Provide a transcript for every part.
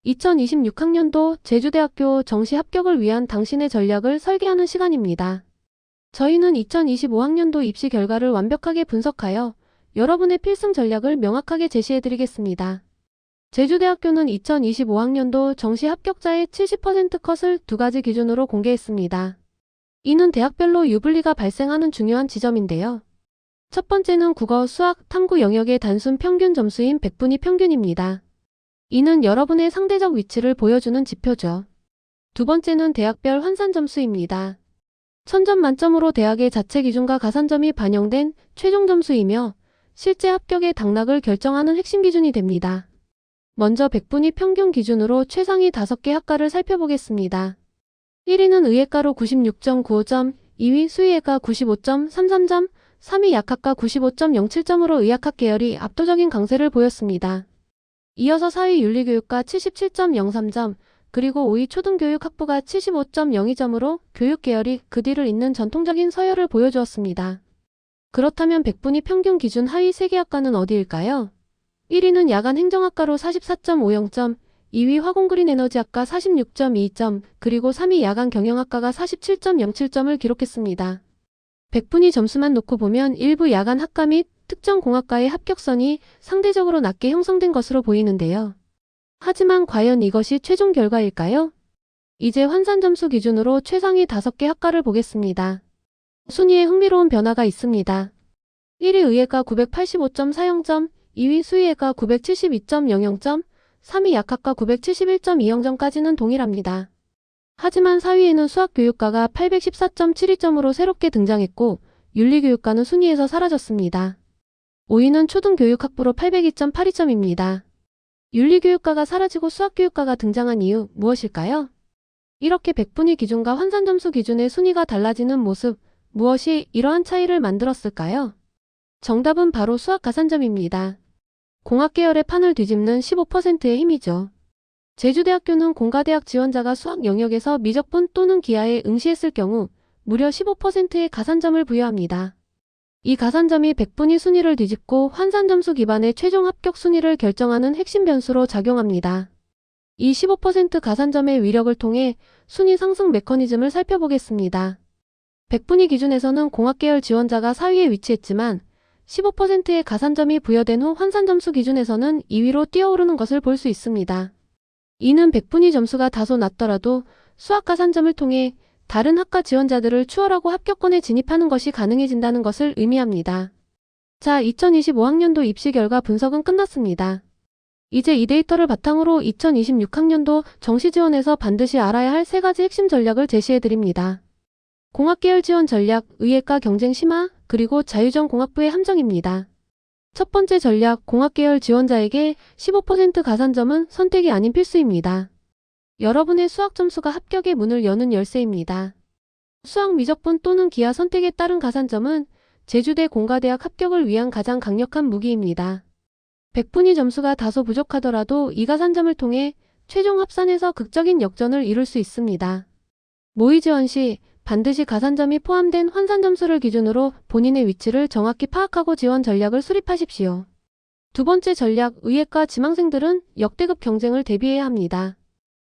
2026학년도 제주대학교 정시 합격을 위한 당신의 전략을 설계하는 시간입니다. 저희는 2025학년도 입시 결과를 완벽하게 분석하여 여러분의 필승 전략을 명확하게 제시해드리겠습니다. 제주대학교는 2025학년도 정시 합격자의 70% 컷을 두 가지 기준으로 공개했습니다. 이는 대학별로 유불리가 발생하는 중요한 지점인데요. 첫 번째는 국어, 수학, 탐구 영역의 단순 평균 점수인 100분위 평균입니다. 이는 여러분의 상대적 위치를 보여주는 지표죠. 두 번째는 대학별 환산 점수입니다. 1000점 만점으로 대학의 자체 기준과 가산점이 반영된 최종 점수이며 실제 합격의 당락을 결정하는 핵심 기준이 됩니다. 먼저 100분위 평균 기준으로 최상위 5개 학과를 살펴보겠습니다. 1위는 의예과로 96.95점, 2위 수의예과 95.33점, 3위 약학과 95.07점으로 의학학 계열이 압도적인 강세를 보였습니다. 이어서 4위 윤리교육과 77.03점, 그리고 5위 초등교육학부가 75.02점으로 교육 계열이 그 뒤를 잇는 전통적인 서열을 보여주었습니다. 그렇다면 100분위 평균 기준 하위 3개 학과는 어디일까요? 1위는 야간행정학과로 44.50점, 2위 화공그린에너지학과 46.22점, 그리고 3위 야간경영학과가 47.07점을 기록했습니다. 100분위 점수만 놓고 보면 일부 야간 학과 및 특정 공학과의 합격선이 상대적으로 낮게 형성된 것으로 보이는데요. 하지만 과연 이것이 최종 결과일까요? 이제 환산 점수 기준으로 최상위 5개 학과를 보겠습니다. 순위에 흥미로운 변화가 있습니다. 1위 의예과 985.40점, 2위 수의예과 972.00점, 3위 약학과 971.20점까지는 동일합니다. 하지만 4위에는 수학교육과가 814.72점으로 새롭게 등장했고 윤리교육과는 순위에서 사라졌습니다. 5위는 초등교육학부로 802.82점입니다. 윤리교육과가 사라지고 수학교육과가 등장한 이유 무엇일까요? 이렇게 100분위 기준과 환산점수 기준의 순위가 달라지는 모습, 무엇이 이러한 차이를 만들었을까요? 정답은 바로 수학 가산점입니다. 공학계열의 판을 뒤집는 15%의 힘이죠. 제주대학교는 공가대학 지원자가 수학 영역에서 미적분 또는 기하에 응시했을 경우 무려 15%의 가산점을 부여합니다. 이 가산점이 100분위 순위를 뒤집고 환산점수 기반의 최종 합격 순위를 결정하는 핵심 변수로 작용합니다. 이 15% 가산점의 위력을 통해 순위 상승 메커니즘을 살펴보겠습니다. 100분위 기준에서는 공학계열 지원자가 4위에 위치했지만 15%의 가산점이 부여된 후 환산점수 기준에서는 2위로 뛰어오르는 것을 볼 수 있습니다. 이는 100분위 점수가 다소 낮더라도 수학 가산점을 통해 다른 학과 지원자들을 추월하고 합격권에 진입하는 것이 가능해진다는 것을 의미합니다. 자, 2025학년도 입시 결과 분석은 끝났습니다. 이제 이 데이터를 바탕으로 2026학년도 정시 지원에서 반드시 알아야 할 3가지 핵심 전략을 제시해드립니다. 공학계열 지원 전략, 의예과 경쟁 심화, 그리고 자유전 공학부의 함정입니다. 첫 번째 전략, 공학계열 지원자에게 15% 가산점은 선택이 아닌 필수입니다. 여러분의 수학 점수가 합격의 문을 여는 열쇠입니다. 수학 미적분 또는 기하 선택에 따른 가산점은 제주대 공가대학 합격을 위한 가장 강력한 무기입니다. 100분위 점수가 다소 부족하더라도 이 가산점을 통해 최종 합산에서 극적인 역전을 이룰 수 있습니다. 모의 지원 시 반드시 가산점이 포함된 환산 점수를 기준으로 본인의 위치를 정확히 파악하고 지원 전략을 수립하십시오. 두 번째 전략, 의예과 지망생들은 역대급 경쟁을 대비해야 합니다.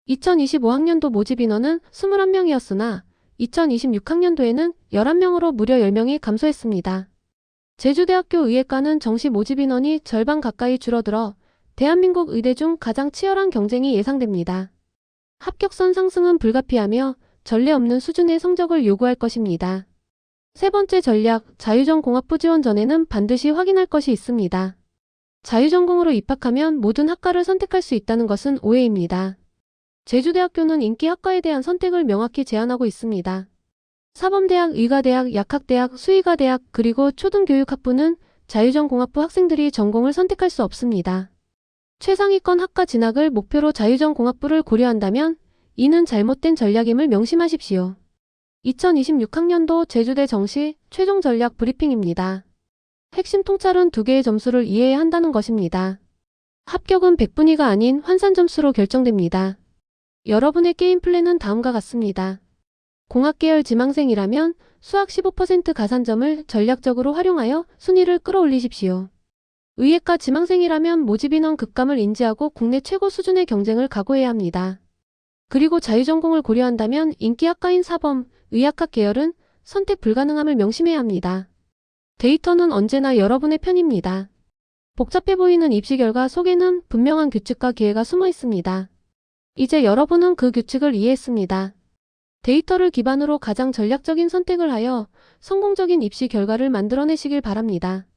2025학년도 모집 인원은 21명이었으나 2026학년도에는 11명으로 무려 10명이 감소했습니다. 제주대학교 의예과는 정시 모집 인원이 절반 가까이 줄어들어 대한민국 의대 중 가장 치열한 경쟁이 예상됩니다. 합격선 상승은 불가피하며 전례 없는 수준의 성적을 요구할 것입니다. 세 번째 전략, 자유전 공학부 지원 전에는 반드시 확인할 것이 있습니다. 자유전공으로 입학하면 모든 학과를 선택할 수 있다는 것은 오해입니다. 제주대학교는 인기 학과에 대한 선택을 명확히 제한하고 있습니다. 사범대학, 의과대학, 약학대학, 수의과대학, 그리고 초등교육학부는 자유전공학부 학생들이 전공을 선택할 수 없습니다. 최상위권 학과 진학을 목표로 자유전공학부를 고려한다면 이는 잘못된 전략임을 명심하십시오. 2026학년도 제주대 정시 최종 전략 브리핑입니다. 핵심 통찰은 2개의 점수를 이해해야 한다는 것입니다. 합격은 100분위가 아닌 환산 점수로 결정됩니다. 여러분의 게임 플랜은 다음과 같습니다. 공학계열 지망생이라면 수학 15% 가산점을 전략적으로 활용하여 순위를 끌어올리십시오. 의예과 지망생이라면 모집 인원 급감을 인지하고 국내 최고 수준의 경쟁을 각오해야 합니다. 그리고 자유전공을 고려한다면 인기학과인 사범, 의학학 계열은 선택 불가능함을 명심해야 합니다. 데이터는 언제나 여러분의 편입니다. 복잡해 보이는 입시 결과 속에는 분명한 규칙과 기회가 숨어 있습니다. 이제 여러분은 그 규칙을 이해했습니다. 데이터를 기반으로 가장 전략적인 선택을 하여 성공적인 입시 결과를 만들어내시길 바랍니다.